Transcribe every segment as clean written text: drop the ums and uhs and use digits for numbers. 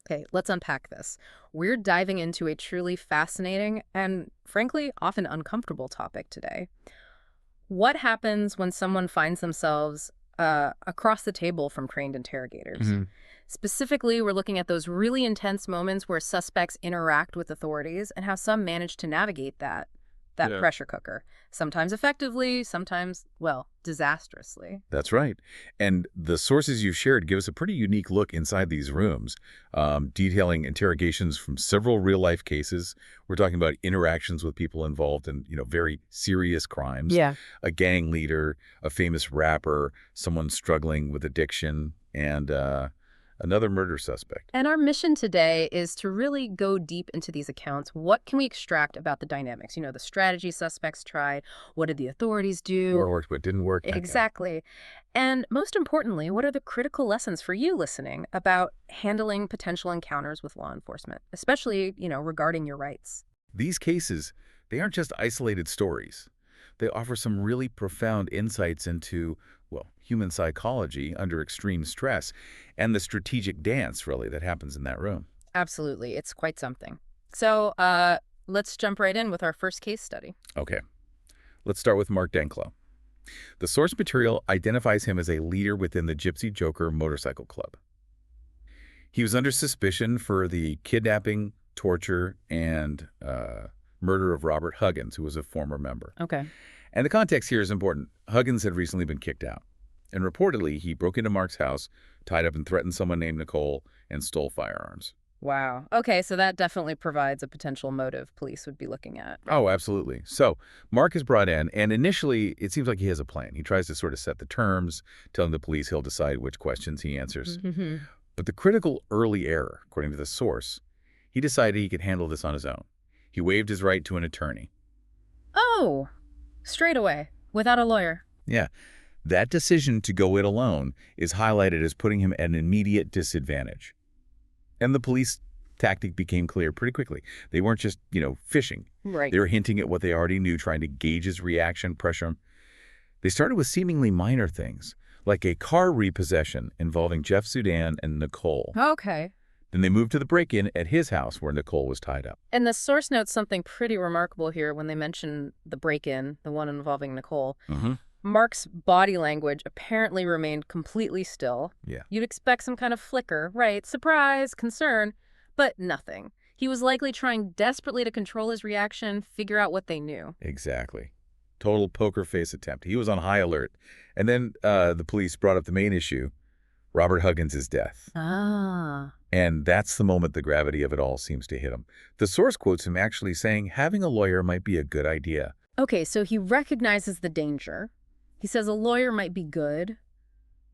Okay, let's unpack this. We're diving into a truly fascinating and, frankly, often uncomfortable topic today. What happens when someone finds themselves across the table from trained interrogators? Hmm. Specifically, we're looking at those really intense moments where suspects interact with authorities and how some manage to navigate that Yeah. pressure cooker. Sometimes effectively, sometimes, well, disastrously. That's right. And the sources you've shared give us a pretty unique look inside these rooms, detailing interrogations from several real-life cases. We're talking about interactions with people involved in, very serious crimes, Yeah. a gang leader, a famous rapper, someone struggling with addiction, and another murder suspect. And our mission today is to really go deep into these accounts. What can we extract about the dynamics? The strategy suspects tried. What did the authorities do? What worked, what didn't work, that kind of. Exactly. And most importantly, what are the critical lessons for you listening about handling potential encounters with law enforcement, especially, regarding your rights? These cases, they aren't just isolated stories. They offer some really profound insights into, well, human psychology under extreme stress and the strategic dance, really, that happens in that room. Absolutely. It's quite something. So let's jump right in with our first case study. Okay, let's start with Mark Danklo. The source material identifies him as a leader within the Gypsy Joker motorcycle club. He was under suspicion for the kidnapping, torture, and murder of Robert Huggins, who was a former member. Okay. And the context here is important. Huggins had recently been kicked out. And reportedly, he broke into Mark's house, tied up and threatened someone named Nicole, and stole firearms. Wow. Okay, so that definitely provides a potential motive police would be looking at. Oh, absolutely. So Mark is brought in, and initially, it seems like he has a plan. He tries to sort of set the terms, telling the police he'll decide which questions he answers. Hmm. But the critical early error, according to the source, he decided he could handle this on his own. He waived his right to an attorney. Oh, straight away, without a lawyer. Yeah, that decision to go it alone is highlighted as putting him at an immediate disadvantage. And the police tactic became clear pretty quickly. They weren't just, fishing. Right. They were hinting at what they already knew, trying to gauge his reaction, pressure him. They started with seemingly minor things, like a car repossession involving Jeff Sudan and Nicole. Okay. Then they moved to the break-in at his house where Nicole was tied up. And the source notes something pretty remarkable here when they mention the break-in, the one involving Nicole. Mm-hmm. Mark's body language apparently remained completely still. Yeah. You'd expect some kind of flicker, right? Surprise, concern, but nothing. He was likely trying desperately to control his reaction, figure out what they knew. Exactly. Total poker face attempt. He was on high alert. And then the police brought up the main issue, Robert Huggins' death. Ah. And that's the moment the gravity of it all seems to hit him. The source quotes him actually saying having a lawyer might be a good idea. Okay, so he recognizes the danger. He says a lawyer might be good,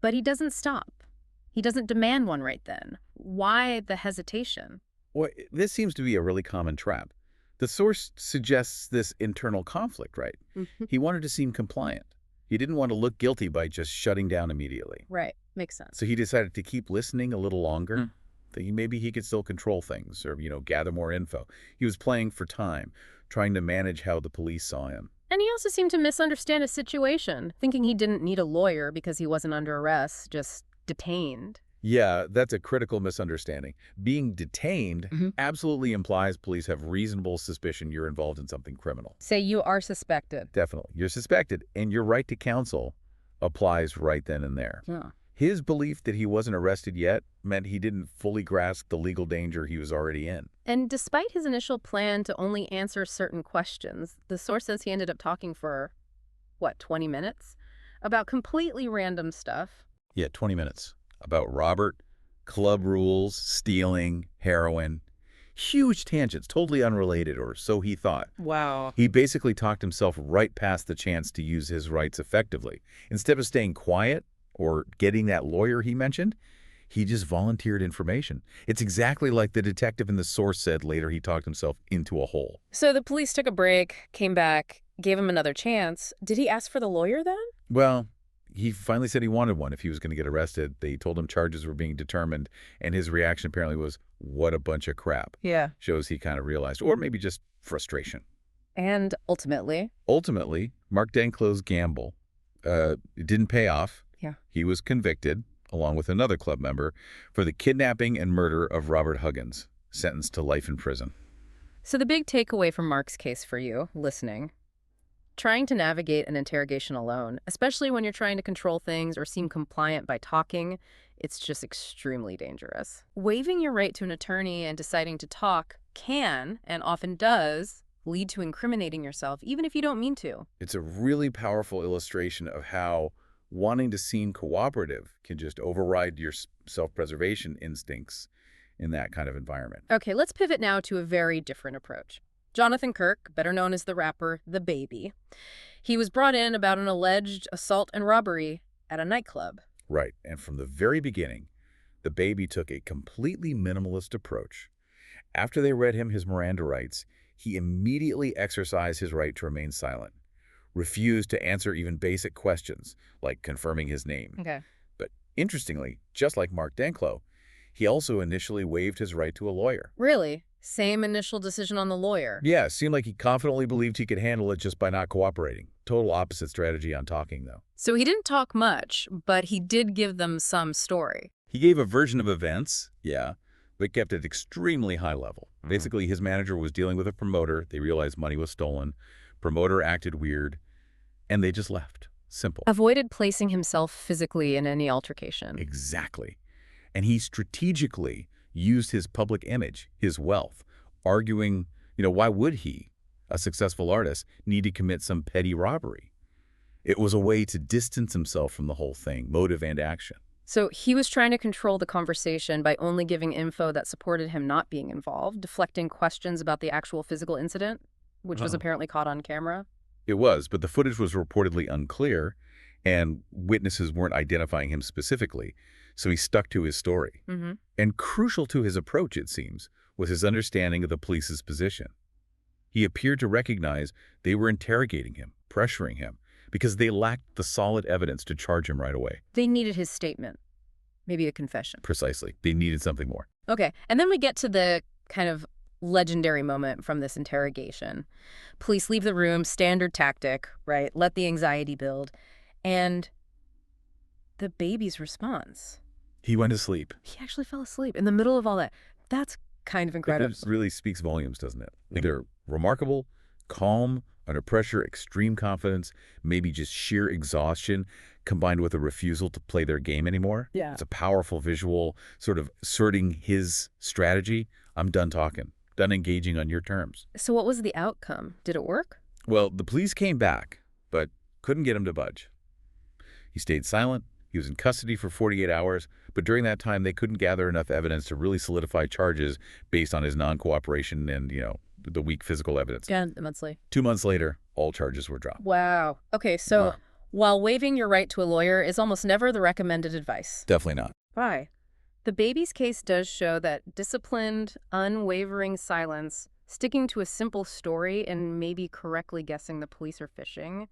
but he doesn't stop. He doesn't demand one right then. Why the hesitation? Well, this seems to be a really common trap. The source suggests this internal conflict, right? Mhm. He wanted to seem compliant. He didn't want to look guilty by just shutting down immediately. Right, makes sense. So he decided to keep listening a little longer. That maybe he could still control things or, gather more info. He was playing for time, trying to manage how the police saw him. And he also seemed to misunderstand his situation, thinking he didn't need a lawyer because he wasn't under arrest, just detained. Yeah, that's a critical misunderstanding. Being detained absolutely implies police have reasonable suspicion you're involved in something criminal. Say you are suspected. Definitely. You're suspected, and your right to counsel applies right then and there. Yeah. His belief that he wasn't arrested yet meant he didn't fully grasp the legal danger he was already in. And despite his initial plan to only answer certain questions, the source says he ended up talking for, 20 minutes? About completely random stuff. Yeah, 20 minutes. About Robert, club rules, stealing, heroin. Huge tangents, totally unrelated, or so he thought. Wow. He basically talked himself right past the chance to use his rights effectively. Instead of staying quiet or getting that lawyer he mentioned, he just volunteered information. It's exactly like the detective in the source said later he talked himself into a hole. So the police took a break, came back, gave him another chance. Did he ask for the lawyer then? Well, he finally said he wanted one if he was going to get arrested. They told him charges were being determined, and his reaction apparently was, what a bunch of crap. Yeah. Shows he kind of realized, or maybe just frustration. And ultimately? Ultimately, Mark Danklo's gamble it didn't pay off. Yeah. He was convicted along with another club member, for the kidnapping and murder of Robert Huggins, sentenced to life in prison. So the big takeaway from Mark's case for you, listening, trying to navigate an interrogation alone, especially when you're trying to control things or seem compliant by talking, it's just extremely dangerous. Waiving your right to an attorney and deciding to talk can, and often does, lead to incriminating yourself, even if you don't mean to. It's a really powerful illustration of how wanting to seem cooperative can just override your self-preservation instincts in that kind of environment. Okay, let's pivot now to a very different approach. Jonathan Kirk, better known as the rapper DaBaby, he was brought in about an alleged assault and robbery at a nightclub. Right, and from the very beginning, DaBaby took a completely minimalist approach. After they read him his Miranda rights, he immediately exercised his right to remain silent, refused to answer even basic questions, like confirming his name. Okay. But interestingly, just like Mark Danklo, he also initially waived his right to a lawyer. Really? Same initial decision on the lawyer? Yeah, it seemed like he confidently believed he could handle it just by not cooperating. Total opposite strategy on talking, though. So he didn't talk much, but he did give them some story. He gave a version of events, yeah, but kept it extremely high level. Basically, his manager was dealing with a promoter. They realized money was stolen. Promoter acted weird, and they just left. Simple. Avoided placing himself physically in any altercation. Exactly. And he strategically used his public image, his wealth, arguing, why would he, a successful artist, need to commit some petty robbery? It was a way to distance himself from the whole thing, motive and action. So he was trying to control the conversation by only giving info that supported him not being involved, deflecting questions about the actual physical incident, which was apparently caught on camera. It was, but the footage was reportedly unclear, and witnesses weren't identifying him specifically, so he stuck to his story. And crucial to his approach, it seems, was his understanding of the police's position. He appeared to recognize they were interrogating him, pressuring him, because they lacked the solid evidence to charge him right away. They needed his statement, maybe a confession. Precisely. They needed something more. Okay, and then we get to the kind of legendary moment from this interrogation. Police leave the room, standard tactic, right? Let the anxiety build. And DaBaby's response. He went to sleep. He actually fell asleep in the middle of all that. That's kind of incredible. It really speaks volumes, doesn't it? They're remarkable, calm, under pressure, extreme confidence, maybe just sheer exhaustion, combined with a refusal to play their game anymore. Yeah. It's a powerful visual, sort of asserting his strategy. I'm done talking, done engaging on your terms. So what was the outcome? Did it work? Well, the police came back, but couldn't get him to budge. He stayed silent. He was in custody for 48 hours, but during that time, they couldn't gather enough evidence to really solidify charges based on his non-cooperation and, the weak physical evidence. Yeah, immensely. 2 months later, all charges were dropped. Wow. Okay, so while waiving your right to a lawyer is almost never the recommended advice. Definitely not. Why? DaBaby's case does show that disciplined, unwavering silence, sticking to a simple story and maybe correctly guessing the police are fishing,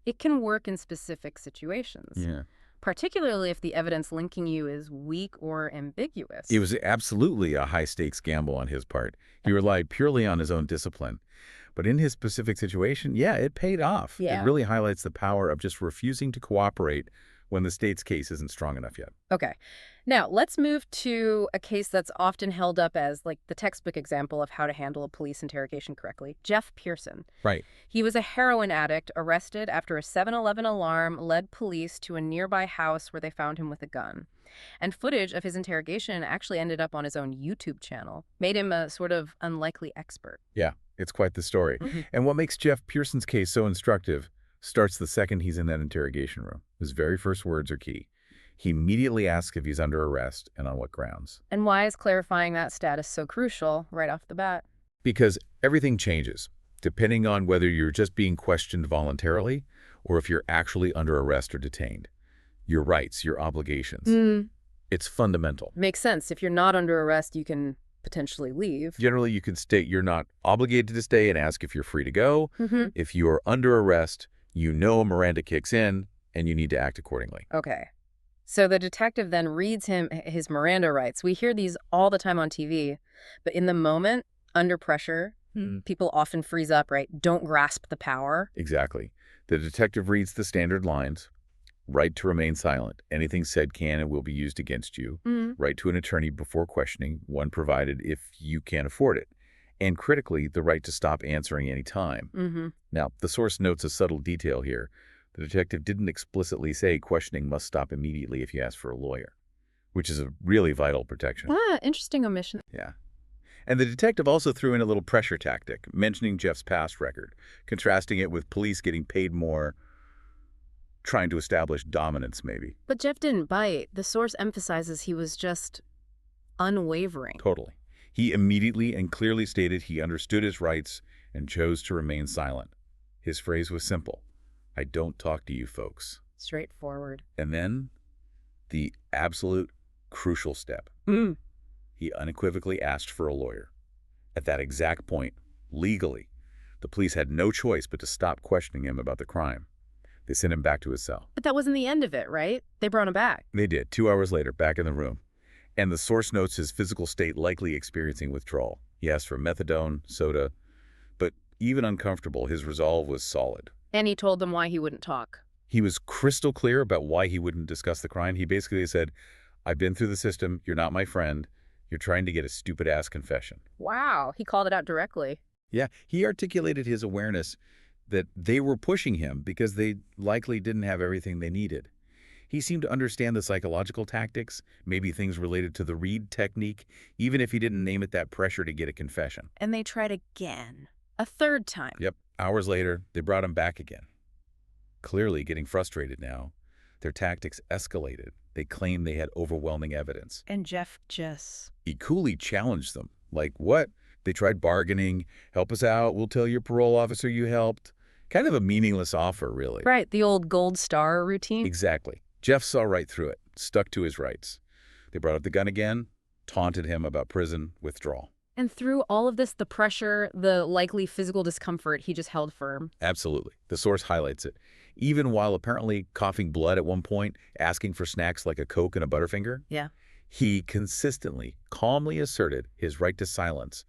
it can work in specific situations. Yeah. Particularly if the evidence linking you is weak or ambiguous. It was absolutely a high-stakes gamble on his part. He relied purely on his own discipline. But in his specific situation, yeah, it paid off. Yeah. It really highlights the power of just refusing to cooperate when the state's case isn't strong enough yet. Okay. Now, let's move to a case that's often held up as like the textbook example of how to handle a police interrogation correctly. Jeff Pearson. Right. He was a heroin addict arrested after a 7-Eleven alarm led police to a nearby house where they found him with a gun. And footage of his interrogation actually ended up on his own YouTube channel, made him a sort of unlikely expert. Yeah, it's quite the story. And what makes Jeff Pearson's case so instructive starts the second he's in that interrogation room. His very first words are key. He immediately asks if he's under arrest and on what grounds. And why is clarifying that status so crucial right off the bat? Because everything changes, depending on whether you're just being questioned voluntarily or if you're actually under arrest or detained. Your rights, your obligations. It's fundamental. Makes sense. If you're not under arrest, you can potentially leave. Generally, you can state you're not obligated to stay and ask if you're free to go. If you are under arrest, Miranda kicks in and you need to act accordingly. Okay. So the detective then reads him his Miranda rights. We hear these all the time on TV, but in the moment, under pressure, people often freeze up, right? Don't grasp the power. Exactly. The detective reads the standard lines. Right to remain silent. Anything said can and will be used against you. Mm. Right to an attorney before questioning, one provided if you can't afford it. And critically, the right to stop answering any time. Mm-hmm. Now, the source notes a subtle detail here. The detective didn't explicitly say questioning must stop immediately if you ask for a lawyer, which is a really vital protection. Ah, interesting omission. Yeah. And the detective also threw in a little pressure tactic, mentioning Jeff's past record, contrasting it with police getting paid more, trying to establish dominance, maybe. But Jeff didn't bite. The source emphasizes he was just unwavering. Totally. He immediately and clearly stated he understood his rights and chose to remain silent. His phrase was simple: I don't talk to you folks. Straightforward. And then, the absolute crucial step. Mm. He unequivocally asked for a lawyer. At that exact point, legally, the police had no choice but to stop questioning him about the crime. They sent him back to his cell. But that wasn't the end of it, right? They brought him back. They did, 2 hours later, back in the room. And the source notes his physical state likely experiencing withdrawal. He asked for methadone, soda, but even uncomfortable, his resolve was solid. And he told them why he wouldn't talk. He was crystal clear about why he wouldn't discuss the crime. He basically said, I've been through the system, you're not my friend, you're trying to get a stupid-ass confession. Wow, he called it out directly. Yeah, he articulated his awareness that they were pushing him because they likely didn't have everything they needed. He seemed to understand the psychological tactics, maybe things related to the Reed technique, even if he didn't name it that pressure to get a confession. And they tried again. A third time. Yep, hours later, they brought him back again. Clearly getting frustrated now, their tactics escalated. They claimed they had overwhelming evidence. And Jeff just... He coolly challenged them. Like, what? They tried bargaining, help us out, we'll tell your parole officer you helped. Kind of a meaningless offer, really. Right, the old gold star routine. Exactly. Jeff saw right through it, stuck to his rights. They brought up the gun again, taunted him about prison, withdrawal. And through all of this, the pressure, the likely physical discomfort, he just held firm. Absolutely. The source highlights it. Even while apparently coughing blood at one point, asking for snacks like a Coke and a Butterfinger, Yeah. he consistently, calmly asserted his right to silence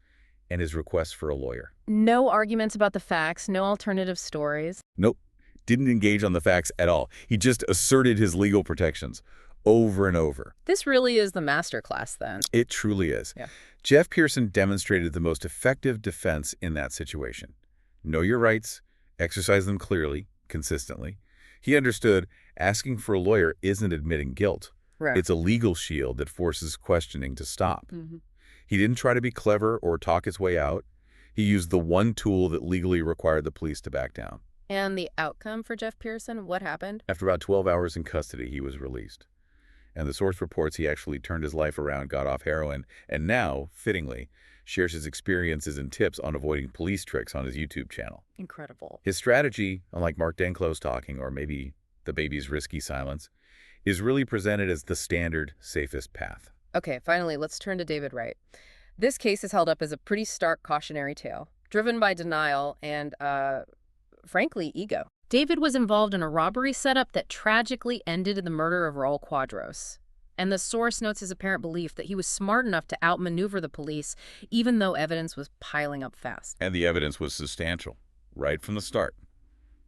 and his request for a lawyer. No arguments about the facts, no alternative stories. Nope. Didn't engage on the facts at all. He just asserted his legal protections over and over. This really is the masterclass then. It truly is. Yeah. Jeff Pearson demonstrated the most effective defense in that situation. Know your rights, exercise them clearly, consistently. He understood asking for a lawyer isn't admitting guilt. Right. It's a legal shield that forces questioning to stop. Mm-hmm. He didn't try to be clever or talk his way out. He used the one tool that legally required the police to back down. And the outcome for Jeff Pearson, what happened? After about 12 hours in custody, he was released. And the source reports he actually turned his life around, got off heroin, and now, fittingly, shares his experiences and tips on avoiding police tricks on his YouTube channel. Incredible. His strategy, unlike Mark Danklo's talking or maybe DaBaby's risky silence, is really presented as the standard, safest path. Okay, finally, let's turn to David Wright. This case is held up as a pretty stark cautionary tale, driven by denial and, frankly, ego. David was involved in a robbery setup that tragically ended in the murder of Raul Quadros. And the source notes his apparent belief that he was smart enough to outmaneuver the police, even though evidence was piling up fast. And the evidence was substantial, right from the start.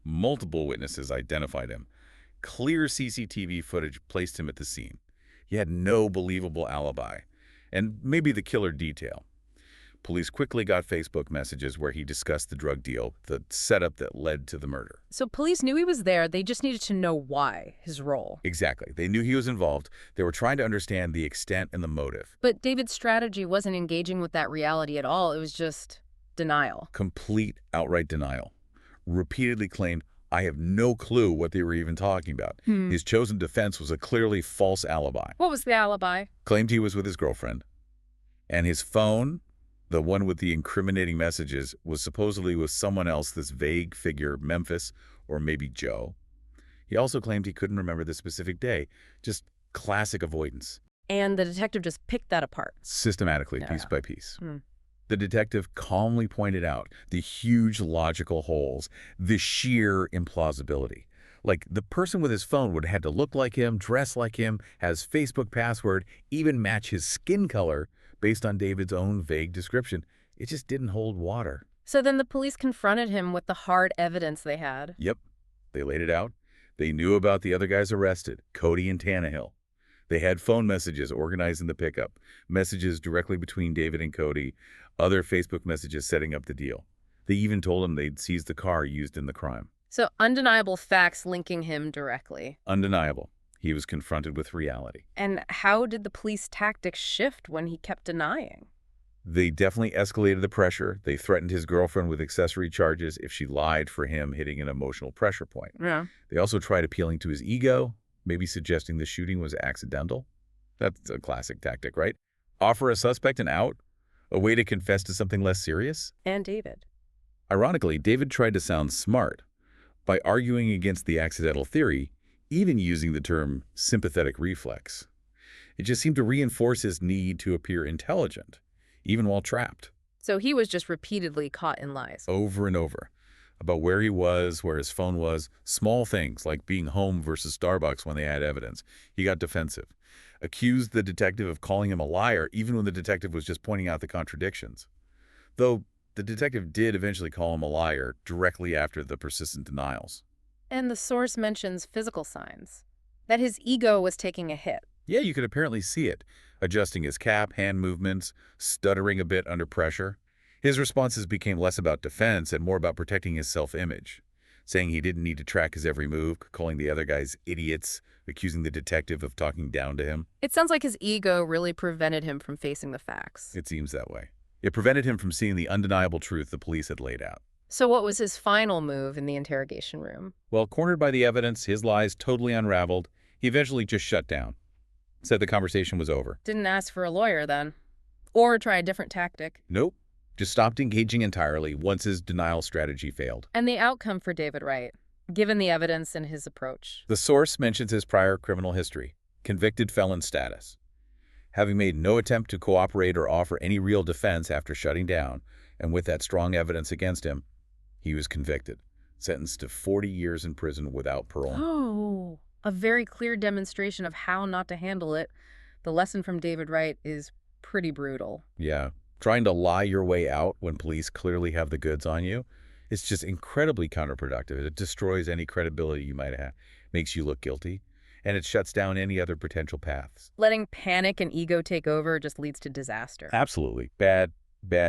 Multiple witnesses identified him. Clear CCTV footage placed him at the scene. He had no believable alibi, and maybe the killer detail. Police quickly got Facebook messages where he discussed the drug deal, the setup that led to the murder. So police knew he was there, they just needed to know why, his role. Exactly. They knew he was involved. They were trying to understand the extent and the motive. But David's strategy wasn't engaging with that reality at all, it was just denial. Complete, outright denial. Repeatedly claimed, I have no clue what they were even talking about. His chosen defense was a clearly false alibi. What was the alibi? Claimed he was with his girlfriend. And his phone, the one with the incriminating messages, was supposedly with someone else, this vague figure, Memphis, or maybe Joe. He also claimed he couldn't remember the specific day. Just classic avoidance. And the detective just picked that apart. Systematically, Yeah. piece by piece. The detective calmly pointed out the huge logical holes, the sheer implausibility. Like, the person with his phone would have had to look like him, dress like him, has Facebook password, even match his skin color based on David's own vague description. It just didn't hold water. So then the police confronted him with the hard evidence they had. Yep. They laid it out. They knew about the other guys arrested, Cody and Tannehill. They had phone messages organizing the pickup, messages directly between David and Cody, other Facebook messages setting up the deal. They even told him they'd seized the car used in the crime. So undeniable facts linking him directly. Undeniable. He was confronted with reality. And how did the police tactics shift when he kept denying? They definitely escalated the pressure. They threatened his girlfriend with accessory charges if she lied for him, hitting an emotional pressure point. Yeah. They also tried appealing to his ego, maybe suggesting the shooting was accidental. That's a classic tactic, right? Offer a suspect an out, a way to confess to something less serious. And David. Ironically, David tried to sound smart by arguing against the accidental theory, even using the term sympathetic reflex. It just seemed to reinforce his need to appear intelligent, even while trapped. So he was just repeatedly caught in lies. Over and over. About where he was, where his phone was, small things like being home versus Starbucks when they had evidence. He got defensive. Accused the detective of calling him a liar, even when the detective was just pointing out the contradictions. Though the detective did eventually call him a liar directly after the persistent denials. And the source mentions physical signs, that his ego was taking a hit. Yeah, you could apparently see it, adjusting his cap, hand movements, stuttering a bit under pressure. His responses became less about defense and more about protecting his self-image, saying he didn't need to track his every move, calling the other guys idiots, accusing the detective of talking down to him. It sounds like his ego really prevented him from facing the facts. It seems that way. It prevented him from seeing the undeniable truth the police had laid out. So what was his final move in the interrogation room? Well, cornered by the evidence, his lies totally unraveled, he eventually just shut down. Said the conversation was over. Didn't ask for a lawyer then. Or try a different tactic. Nope. Just stopped engaging entirely once his denial strategy failed. And the outcome for David Wright, given the evidence and his approach. The source mentions his prior criminal history, convicted felon status. Having made no attempt to cooperate or offer any real defense after shutting down, and with that strong evidence against him, he was convicted, sentenced to 40 years in prison without parole. Oh, a very clear demonstration of how not to handle it. The lesson from David Wright is pretty brutal. Yeah, trying to lie your way out when police clearly have the goods on you, it's just incredibly counterproductive. It destroys any credibility you might have, makes you look guilty, and it shuts down any other potential paths. Letting panic and ego take over just leads to disaster. Absolutely. Bad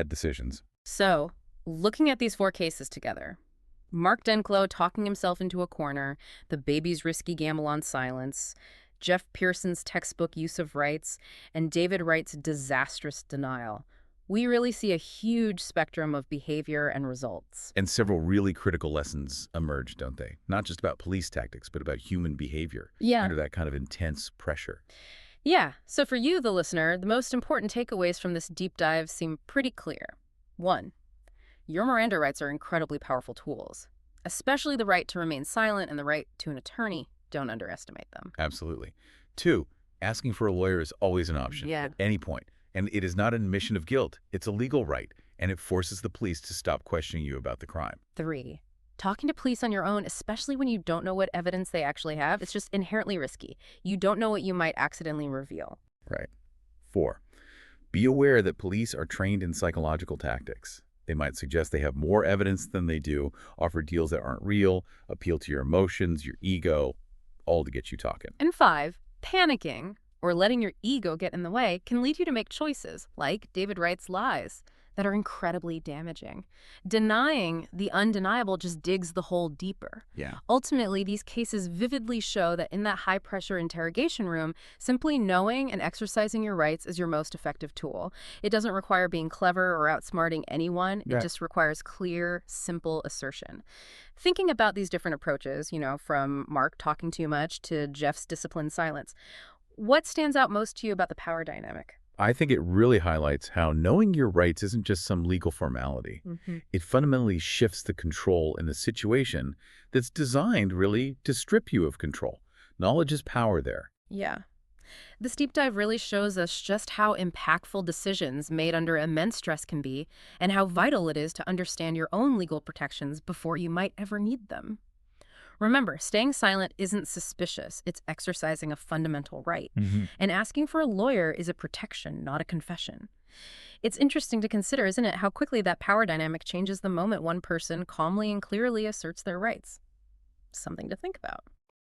decisions. So, looking at these four cases together, Mark Danklo talking himself into a corner, DaBaby's risky gamble on silence, Jeff Pearson's textbook use of rights, and David Wright's disastrous denial, we really see a huge spectrum of behavior and results. And several really critical lessons emerge, don't they? Not just about police tactics, but about human behavior under that kind of intense pressure. Yeah. So for you, the listener, the most important takeaways from this deep dive seem pretty clear. 1. Your Miranda rights are incredibly powerful tools, especially the right to remain silent and the right to an attorney. Don't underestimate them. Absolutely. 2, asking for a lawyer is always an option Yeah. at any point. And it is not an admission of guilt. It's a legal right, and it forces the police to stop questioning you about the crime. 3. Talking to police on your own, especially when you don't know what evidence they actually have, it's just inherently risky. You don't know what you might accidentally reveal. Right. 4, be aware that police are trained in psychological tactics. They might suggest they have more evidence than they do, offer deals that aren't real, appeal to your emotions, your ego, all to get you talking. And 5, panicking or letting your ego get in the way can lead you to make choices, like David Wright's lies, that are incredibly damaging. Denying the undeniable just digs the hole deeper. Yeah. Ultimately, these cases vividly show that in that high-pressure interrogation room, simply knowing and exercising your rights is your most effective tool. It doesn't require being clever or outsmarting anyone. It just requires clear, simple assertion. Thinking about these different approaches, from Mark talking too much to Jeff's disciplined silence, what stands out most to you about the power dynamic? I think it really highlights how knowing your rights isn't just some legal formality. It fundamentally shifts the control in a situation that's designed, really, to strip you of control. Knowledge is power there. Yeah. This deep dive really shows us just how impactful decisions made under immense stress can be, and how vital it is to understand your own legal protections before you might ever need them. Remember, staying silent isn't suspicious. It's exercising a fundamental right. And asking for a lawyer is a protection, not a confession. It's interesting to consider, isn't it, how quickly that power dynamic changes the moment one person calmly and clearly asserts their rights. Something to think about.